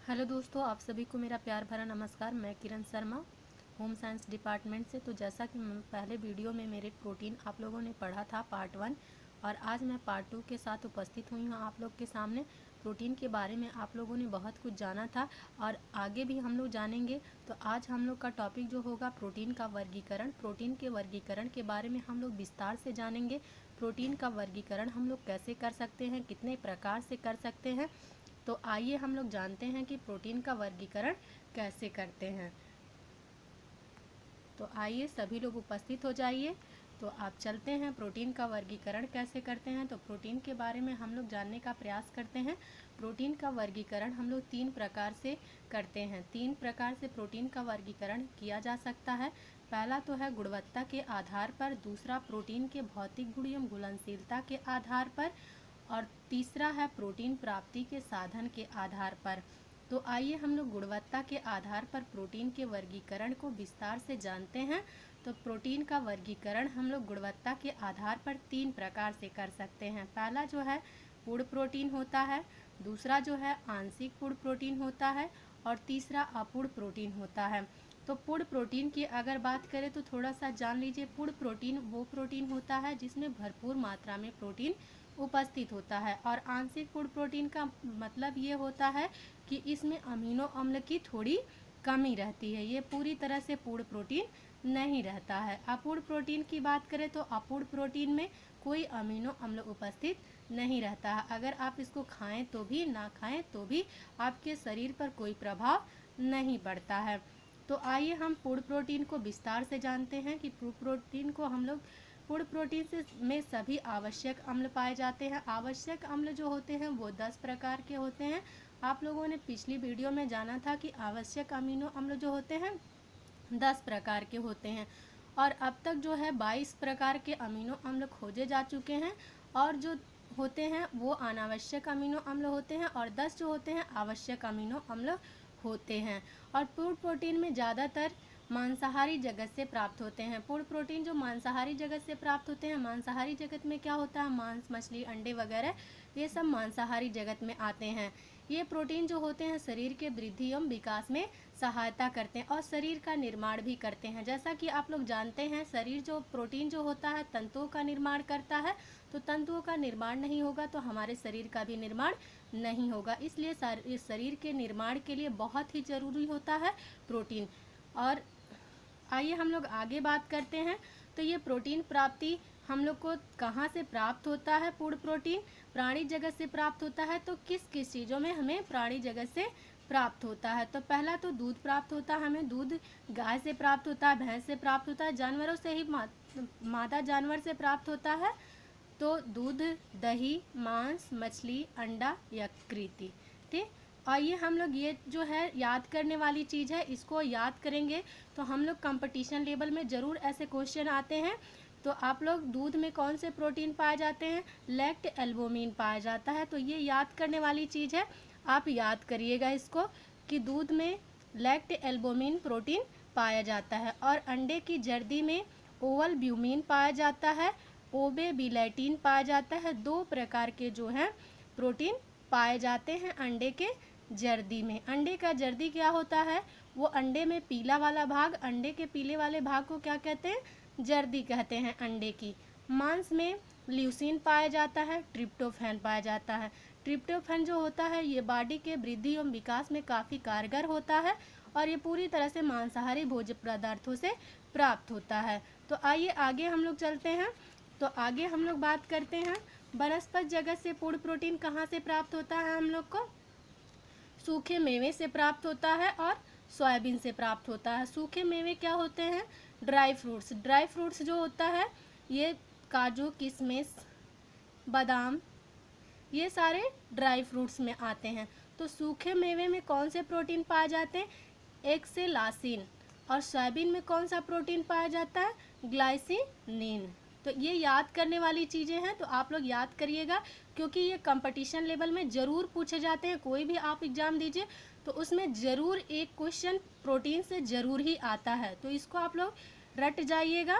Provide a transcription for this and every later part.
Hello दोस्तों, आप सभी को मेरा प्यार भरा नमस्कार। मैं Kiran Sharma, home science department से। तो जैसा कि पहले वीडियो में मेरे प्रोटीन आप लोगों ने पढ़ा था पार्ट 1, और आज मैं पार्ट 2 के साथ उपस्थित हुई हूँ आप लोग के सामने। प्रोटीन के बारे में आप लोगों ने बहुत कुछ जाना था और आगे भी हम लोग जानेंगे। तो आज हम लोग का टॉपिक जो होगा प्रोटीन का वर्गीकरण। प्रोटीन के वर्गीकरण के बारे में हम लोग विस्तार से जानेंगे। प्रोटीन का वर्गीकरण हम लोग कैसे कर सकते हैं, कितने प्रकार से कर सकते हैं। तो आइए हम लोग जानते हैं कि प्रोटीन का वर्गीकरण कैसे करते हैं। तो आइए सभी लोग उपस्थित हो जाइए। तो आप चलते हैं प्रोटीन का वर्गीकरण कैसे करते हैं। तो प्रोटीन के बारे में हम लोग जानने का प्रयास करते हैं। प्रोटीन का वर्गीकरण हम लोग 3 प्रकार से करते हैं। 3 प्रकार से प्रोटीन का वर्गीकरण किया जा सकता है। पहला तो है गुणवत्ता के आधार पर, दूसरा प्रोटीन के भौतिक गुण एवं घुलनशीलता के आधार पर, और तीसरा है प्रोटीन प्राप्ति के साधन के आधार पर। तो आइए हम लोग गुणवत्ता के आधार पर प्रोटीन के वर्गीकरण को विस्तार से जानते हैं। तो प्रोटीन का वर्गीकरण हम लोग गुणवत्ता के आधार पर 3 प्रकार से कर सकते हैं। पहला जो है पूर्ण प्रोटीन होता है, दूसरा जो है आंशिक पूर्ण प्रोटीन होता है, और तीसरा अपूर्ण प्रोटीन होता है। तो पूर्ण प्रोटीन की अगर बात करें तो थोड़ा सा जान लीजिए। पूर्ण प्रोटीन वो प्रोटीन होता है जिसमें भरपूर मात्रा में प्रोटीन उपस्थित होता है, और आंशिक पूर्ण प्रोटीन का मतलब ये होता है कि इसमें अमीनो अम्ल की थोड़ी कमी रहती है। ये पूरी तरह से पूर्ण प्रोटीन नहीं रहता है। अपूर्ण प्रोटीन की बात करें तो अपूर्ण प्रोटीन में कोई अमीनो अम्ल उपस्थित नहीं रहता है। अगर आप इसको खाएं तो भी, ना खाएं तो भी आपके शरीर पर कोई प्रभाव नहीं पड़ता है। तो आइए हम पूर्ण प्रोटीन को विस्तार से जानते हैं कि पूर्ण प्रोटीन को हम लोग पूर्ण प्रोटीन से में सभी आवश्यक अम्ल पाए जाते हैं। आवश्यक अम्ल जो होते हैं वो 10 प्रकार के होते हैं। आप लोगों ने पिछली वीडियो में जाना था कि आवश्यक अमीनो अम्ल जो होते हैं 10 प्रकार के होते हैं, और अब तक जो है 22 प्रकार के अमीनो अम्ल खोजे जा चुके हैं, और जो होते हैं वो अनावश्यक अमीनो अम्ल होते हैं, और 10 जो होते हैं आवश्यक अमीनो अम्ल होते हैं। और पूर्ण प्रोटीन में ज़्यादातर मांसाहारी जगत से प्राप्त होते हैं। पूर्ण प्रोटीन जो मांसाहारी जगत से प्राप्त होते हैं, मांसाहारी जगत में क्या होता है, मांस, मछली, अंडे वगैरह, ये सब मांसाहारी जगत में आते हैं। ये प्रोटीन जो होते हैं शरीर के वृद्धि एवं विकास में सहायता करते हैं और शरीर का निर्माण भी करते हैं। जैसा कि आप लोग जानते हैं, शरीर जो प्रोटीन जो होता है तंतुओं का निर्माण करता है। तो तंतुओं का निर्माण नहीं होगा तो हमारे शरीर का भी निर्माण नहीं होगा। इसलिए शरीर के निर्माण के लिए बहुत ही ज़रूरी होता है प्रोटीन। और आइए हम लोग आगे बात करते हैं। तो ये प्रोटीन प्राप्ति हम लोग को कहाँ से प्राप्त होता है। पूर्ण प्रोटीन प्राणी जगत से प्राप्त होता है। तो किस किस चीज़ों में हमें प्राणी जगत से प्राप्त होता है। तो पहला तो दूध प्राप्त होता है हमें। दूध गाय से प्राप्त होता है, भैंस से प्राप्त होता है, जानवरों से ही मादा जानवर से प्राप्त होता है। तो दूध, दही, मांस, मछली, अंडा, यकृति। ठीक। और ये हम लोग ये जो है याद करने वाली चीज़ है, इसको याद करेंगे तो हम लोग कंपटीशन लेवल में ज़रूर ऐसे क्वेश्चन आते हैं। तो आप लोग दूध में कौन से प्रोटीन पाए जाते हैं, लैक्ट एल्बुमिन पाया जाता है। तो ये याद करने वाली चीज़ है, आप याद करिएगा इसको कि दूध में लैक्ट एल्बुमिन प्रोटीन पाया जाता है। और अंडे की जर्दी में ओवल ब्यूमिन पाया जाता है, ओबे बिलेटिन पाया जाता है। 2 प्रकार के जो हैं प्रोटीन पाए जाते हैं अंडे के जर्दी में। अंडे का जर्दी क्या होता है, वो अंडे में पीला वाला भाग, अंडे के पीले वाले भाग को क्या कहते हैं, जर्दी कहते हैं अंडे की। मांस में ल्यूसीन पाया जाता है, ट्रिप्टोफैन पाया जाता है। ट्रिप्टोफैन जो होता है ये बॉडी के वृद्धि एवं विकास में काफ़ी कारगर होता है, और ये पूरी तरह से मांसाहारी भोज्य पदार्थों से प्राप्त होता है। तो आइए आगे हम लोग चलते हैं। तो आगे हम लोग बात करते हैं वनस्पति जगत से पूर्ण प्रोटीन कहाँ से प्राप्त होता है। हम लोग को सूखे मेवे से प्राप्त होता है और सोयाबीन से प्राप्त होता है। सूखे मेवे क्या होते हैं, ड्राई फ्रूट्स। ड्राई फ्रूट्स जो होता है ये काजू, किशमिश, बादाम, ये सारे ड्राई फ्रूट्स में आते हैं। तो सूखे मेवे में कौन से प्रोटीन पाए जाते हैं, एक से लासिन। और सोयाबीन में कौन सा प्रोटीन पाया जाता है, ग्लाइसिनिन। तो ये याद करने वाली चीज़ें हैं, तो आप लोग याद करिएगा क्योंकि ये कंपटीशन लेवल में ज़रूर पूछे जाते हैं। कोई भी आप एग्ज़ाम दीजिए तो उसमें ज़रूर एक क्वेश्चन प्रोटीन से ज़रूर ही आता है, तो इसको आप लोग रट जाइएगा।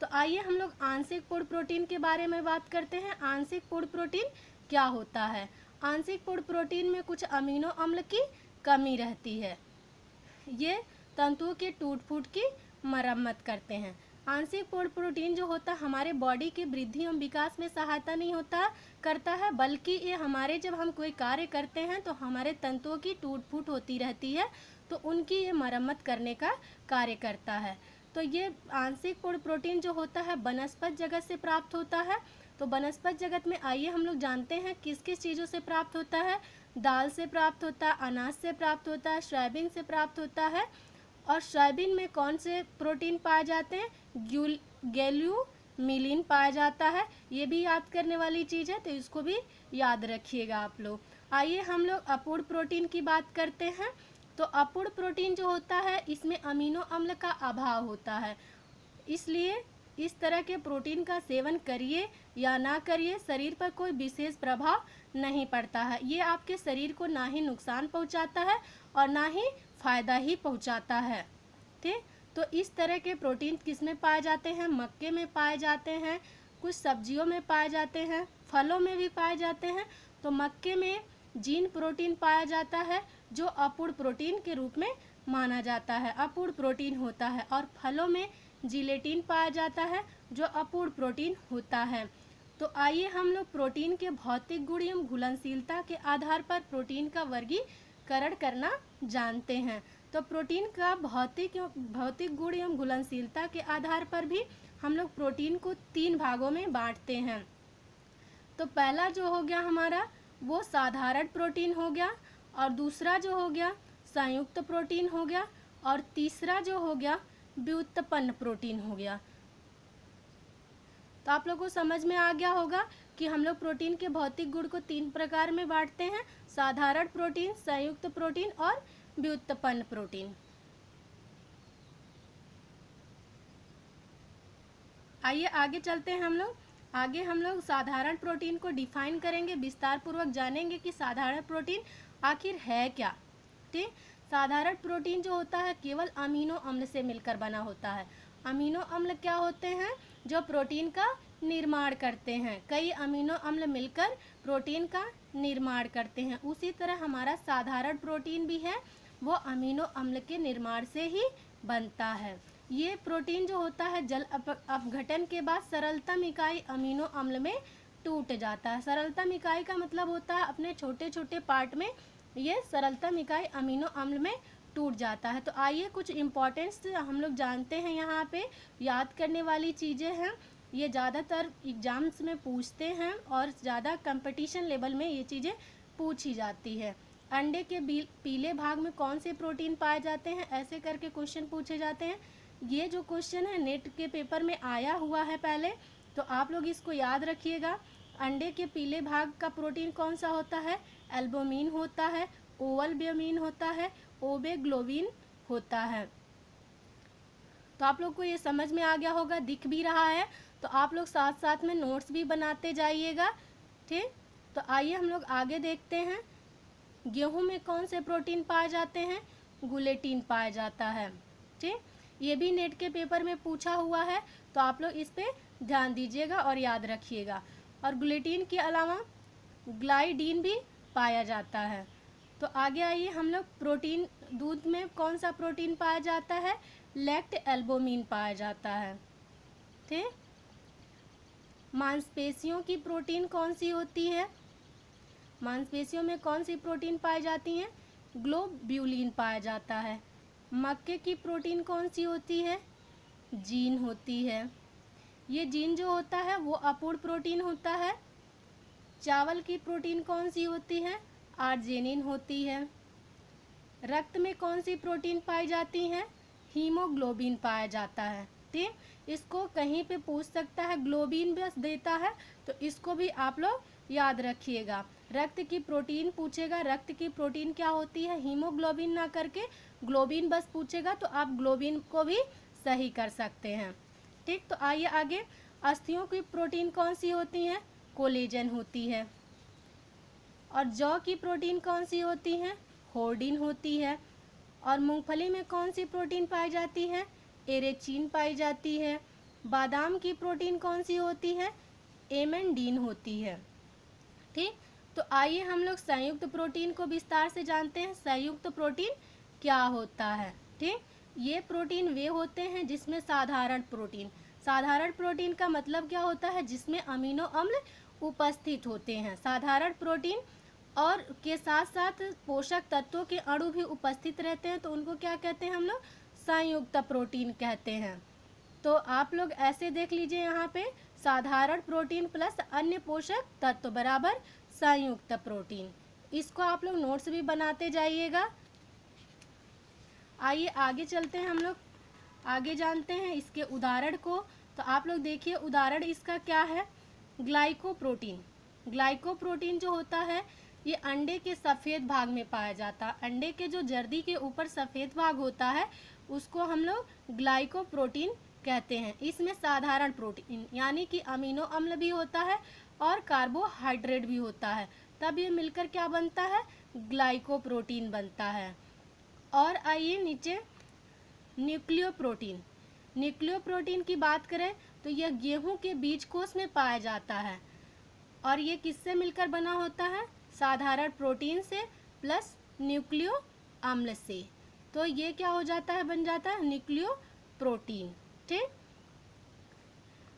तो आइए हम लोग आंशिक पूर्ण प्रोटीन के बारे में बात करते हैं। आंशिक पूर्ण प्रोटीन क्या होता है। आंशिक पूर्ण प्रोटीन में कुछ अमीनो अम्ल की कमी रहती है। ये तंतुओं के टूट फूट की मरम्मत करते हैं। आंशिक पूर्ण प्रोटीन जो होता है हमारे बॉडी की वृद्धि एवं विकास में सहायता नहीं होता करता है, बल्कि ये हमारे जब हम कोई कार्य करते हैं तो हमारे तंतुओं की टूट फूट होती रहती है, तो उनकी ये मरम्मत करने का कार्य करता है। तो ये आंशिक पूर्ण प्रोटीन जो होता है वनस्पत जगत से प्राप्त होता है। तो वनस्पत जगत में आइए हम लोग जानते हैं किस किस चीज़ों से प्राप्त होता है। दाल से प्राप्त होता है, अनाज से प्राप्त होता है, सोयाबीन से प्राप्त होता है। और सोयाबीन में कौन से प्रोटीन पाए जाते हैं? गैल्यूमिलिन पाया जाता है। ये भी याद करने वाली चीज़ है, तो इसको भी याद रखिएगा आप लोग। आइए हम लोग अपूर्ण प्रोटीन की बात करते हैं। तो अपूर्ण प्रोटीन जो होता है इसमें अमीनो अम्ल का अभाव होता है, इसलिए इस तरह के प्रोटीन का सेवन करिए या ना करिए, शरीर पर कोई विशेष प्रभाव नहीं पड़ता है। ये आपके शरीर को ना ही नुकसान पहुंचाता है और ना ही फायदा ही पहुंचाता है। ठीक, तो इस तरह के प्रोटीन किस में पाए जाते हैं? मक्के में पाए जाते हैं, कुछ सब्जियों में पाए जाते हैं, फलों में भी पाए जाते हैं। तो मक्के में जीन प्रोटीन पाया जाता है जो अपूर्ण प्रोटीन के रूप में माना जाता है, अपूर्ण प्रोटीन होता है। और फलों में जिलेटिन पाया जाता है जो अपूर्ण प्रोटीन होता है। तो आइए हम लोग प्रोटीन के भौतिक गुण एवं घुलनशीलता के आधार पर प्रोटीन का वर्गीकरण करना जानते हैं। तो प्रोटीन का भौतिक गुण एवं घुलनशीलता के आधार पर भी हम लोग प्रोटीन को 3 भागों में बांटते हैं। तो पहला जो हो गया हमारा वो साधारण प्रोटीन हो गया, और दूसरा जो हो गया संयुक्त प्रोटीन हो गया, और तीसरा जो हो गया व्युत्पन्न प्रोटीन हो गया। तो आप लोगों को समझ में आ गया होगा कि हम लोग प्रोटीन के भौतिक गुण को 3 प्रकार में बांटते हैं: साधारण प्रोटीन, संयुक्त प्रोटीन और व्युत्पन्न प्रोटीन। आइए आगे चलते हैं हम लोग। आगे हम लोग साधारण प्रोटीन को डिफाइन करेंगे, विस्तार पूर्वक जानेंगे कि साधारण प्रोटीन आखिर है क्या। ठीक, साधारण प्रोटीन जो होता है केवल अमीनो अम्ल से मिलकर बना होता है। अमीनो अम्ल क्या होते हैं? जो प्रोटीन का निर्माण करते हैं। कई अमीनो अम्ल मिलकर प्रोटीन का निर्माण करते हैं। उसी तरह हमारा साधारण प्रोटीन भी है, वो अमीनो अम्ल के निर्माण से ही बनता है। ये प्रोटीन जो होता है जल अपघटन के बाद सरलतम इकाई अमीनो अम्ल में टूट जाता है। सरलतम इकाई का मतलब होता है अपने छोटे छोटे पार्ट में ये सरलतम इकाई अमीनो अम्ल में टूट जाता है। तो आइए कुछ इम्पोर्टेंस हम लोग जानते हैं, यहाँ पे याद करने वाली चीज़ें हैं। ये ज़्यादातर एग्जाम्स में पूछते हैं और ज़्यादा कंपटीशन लेवल में ये चीज़ें पूछी जाती है। अंडे के पीले भाग में कौन से प्रोटीन पाए जाते हैं, ऐसे करके क्वेश्चन पूछे जाते हैं। ये जो क्वेश्चन है नेट के पेपर में आया हुआ है पहले, तो आप लोग इसको याद रखिएगा। अंडे के पीले भाग का प्रोटीन कौन सा होता है? एल्बुमिन होता है, ओवलब्यूमिन होता है, ओबेग्लोबिन होता है। तो आप लोग को ये समझ में आ गया होगा, दिख भी रहा है। तो आप लोग साथ साथ में नोट्स भी बनाते जाइएगा। ठीक, तो आइए हम लोग आगे देखते हैं। गेहूं में कौन से प्रोटीन पाए जाते हैं? गुलेटिन पाया जाता है। ठीक, ये भी नेट के पेपर में पूछा हुआ है, तो आप लोग इस पे ध्यान दीजिएगा और याद रखिएगा। और गुलेटिन के अलावा ग्लाइडिन भी पाया जाता है। तो आगे आइए हम लोग प्रोटीन, दूध में कौन सा प्रोटीन पाया जाता है? लैक्ट एल्बुमिन पाया जाता है। ठीक, मांसपेशियों की प्रोटीन कौन सी होती है? मांसपेशियों में कौन सी प्रोटीन पाई जाती हैं? ग्लोब्यूलिन पाया जाता है। मक्के की प्रोटीन कौन सी होती है? जीन होती है। ये जीन जो होता है वो अपूर्ण प्रोटीन होता है। चावल की प्रोटीन कौन सी होती है? आर्जिनिन होती है। रक्त में कौन सी प्रोटीन पाई जाती है? हीमोग्लोबिन पाया जाता है। ठीक, इसको कहीं पे पूछ सकता है, ग्लोबिन बस देता है, तो इसको भी आप लोग याद रखिएगा। रक्त की प्रोटीन पूछेगा, रक्त की प्रोटीन क्या होती है, हीमोग्लोबिन ना करके ग्लोबिन बस पूछेगा, तो आप ग्लोबिन को भी सही कर सकते हैं। ठीक, तो आइए आगे। अस्थियों की प्रोटीन कौन सी होती है? कोलेजन होती है। और जौ की प्रोटीन कौन सी होती है? होर्डिन होती है। और मूंगफली में कौन सी प्रोटीन पाई जाती है? एरेचिन पाई जाती है। बादाम की प्रोटीन कौन सी होती है? एमेंडीन होती है। ठीक, तो आइए हम लोग संयुक्त प्रोटीन को विस्तार से जानते हैं। संयुक्त प्रोटीन क्या होता है? ठीक, ये प्रोटीन वे होते हैं जिसमें साधारण प्रोटीन का मतलब क्या होता है? जिसमें अमीनो अम्ल उपस्थित होते हैं। साधारण प्रोटीन और के साथ साथ पोषक तत्वों के अणु भी उपस्थित रहते हैं, तो उनको क्या कहते हैं हम लोग? संयुक्त प्रोटीन कहते हैं। तो आप लोग ऐसे देख लीजिए यहाँ पे, साधारण प्रोटीन प्लस अन्य पोषक तत्व बराबर संयुक्त प्रोटीन। इसको आप लोग नोट्स भी बनाते जाइएगा। आइए आगे चलते हैं, हम लोग आगे जानते हैं इसके उदाहरण को। तो आप लोग देखिए उदाहरण इसका क्या है? ग्लाइकोप्रोटीन। ग्लाइकोप्रोटीन जो होता है ये अंडे के सफ़ेद भाग में पाया जाता है। अंडे के जो जर्दी के ऊपर सफ़ेद भाग होता है उसको हम लोग ग्लाइकोप्रोटीन कहते हैं। इसमें साधारण प्रोटीन यानी कि अमीनो अम्ल भी होता है और कार्बोहाइड्रेट भी होता है, तब ये मिलकर क्या बनता है? ग्लाइकोप्रोटीन बनता है। और आइए नीचे न्यूक्लियोप्रोटीन। न्यूक्लियोप्रोटीन की बात करें तो यह गेहूं के बीज कोष में पाया जाता है और ये किससे मिलकर बना होता है? साधारण प्रोटीन से प्लस न्यूक्लियो अम्ल से। तो ये क्या हो जाता है? बन जाता है न्यूक्लियोप्रोटीन। ठीक,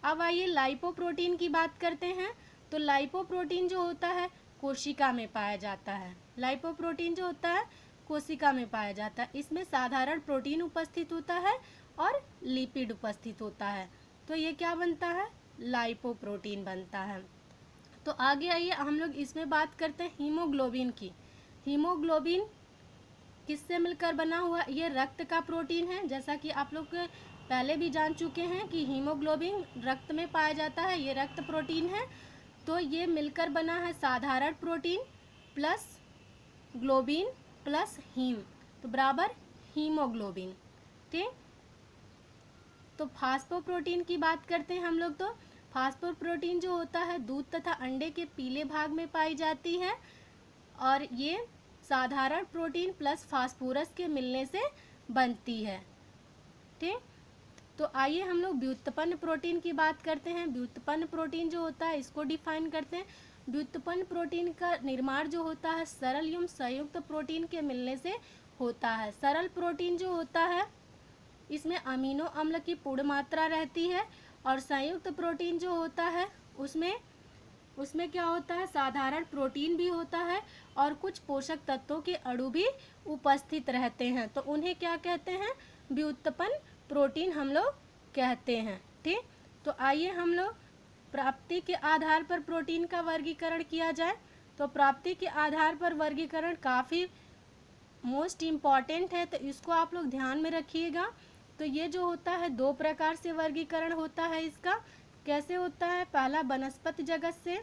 अब आइए लाइपोप्रोटीन की बात करते हैं। तो लाइपोप्रोटीन जो होता है कोशिका में पाया जाता है। लाइपोप्रोटीन जो होता है कोशिका में पाया जाता है। इसमें साधारण प्रोटीन उपस्थित होता है और लिपिड उपस्थित होता है, तो ये क्या बनता है? लाइपोप्रोटीन बनता है। तो आगे आइए हम लोग इसमें बात करते हैं हीमोग्लोबिन की। हीमोग्लोबिन किससे मिलकर बना हुआ? ये रक्त का प्रोटीन है। जैसा कि आप लोग पहले भी जान चुके हैं कि हीमोग्लोबिन रक्त में पाया जाता है, ये रक्त प्रोटीन है। तो ये मिलकर बना है साधारण protein plus globin plus heme, तो बराबर हीमोग्लोबिन। ठीक, तो फास्फोप्रोटीन की बात करते हैं हम लोग। तो फास्फोप्रोटीन जो होता है दूध तथा अंडे के पीले भाग में पाई जाती है और ये साधारण प्रोटीन प्लस फास्फोरस के मिलने से बनती है। ठीक, तो आइए हम लोग व्युत्पन्न प्रोटीन की बात करते हैं। व्युत्पन्न प्रोटीन जो होता है इसको डिफाइन करते हैं। व्युत्पन्न प्रोटीन का निर्माण जो होता है सरल एवं संयुक्त प्रोटीन के मिलने से होता है। सरल प्रोटीन जो होता है इसमें अमीनो अम्ल की पूर्ण मात्रा रहती है और संयुक्त प्रोटीन जो होता है उसमें क्या होता है? साधारण प्रोटीन भी होता है और कुछ पोषक तत्वों के अणु भी उपस्थित रहते हैं, तो उन्हें क्या कहते हैं? व्युत्पन्न प्रोटीन हम लोग कहते हैं। ठीक, तो आइए हम लोग प्राप्ति के आधार पर प्रोटीन का वर्गीकरण किया जाए। तो प्राप्ति के आधार पर वर्गीकरण काफ़ी मोस्ट इम्पॉर्टेंट है, तो इसको आप लोग ध्यान में रखिएगा। तो ये जो होता है दो प्रकार से वर्गीकरण होता है इसका। कैसे होता है? पहला वनस्पति जगत से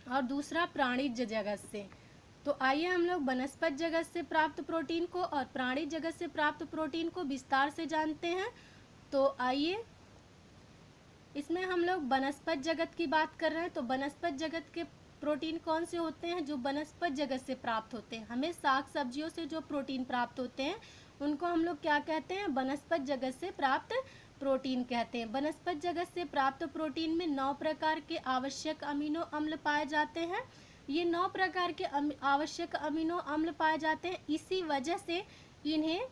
और दूसरा प्राणिज जगत से। तो आइए हम लोग वनस्पति जगत से प्राप्त प्रोटीन को और प्राणी जगत से प्राप्त प्रोटीन को विस्तार से जानते हैं। तो आइए इसमें हम लोग वनस्पति जगत की बात कर रहे हैं। तो वनस्पति जगत के प्रोटीन कौन से होते हैं? जो वनस्पति जगत से प्राप्त होते हैं। हमें साग सब्जियों से जो प्रोटीन प्राप्त होते हैं उनको हम लोग क्या कहते हैं? वनस्पति जगत से प्राप्त प्रोटीन कहते हैं। वनस्पति जगत से प्राप्त प्रोटीन में 9 प्रकार के आवश्यक अमीनो अम्ल पाए जाते हैं। ये 9 प्रकार के आवश्यक अमीनो अम्ल पाए जाते हैं, इसी वजह से इन्हें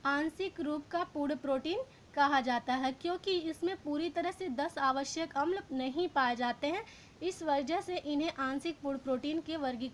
आंशिक रूप का पूर्ण प्रोटीन कहा जाता है, क्योंकि इसमें पूरी तरह से 10 आवश्यक अम्ल नहीं पाए जाते हैं। इस वजह से इन्हें आंशिक पूर्ण प्रोटीन के वर्गीकरण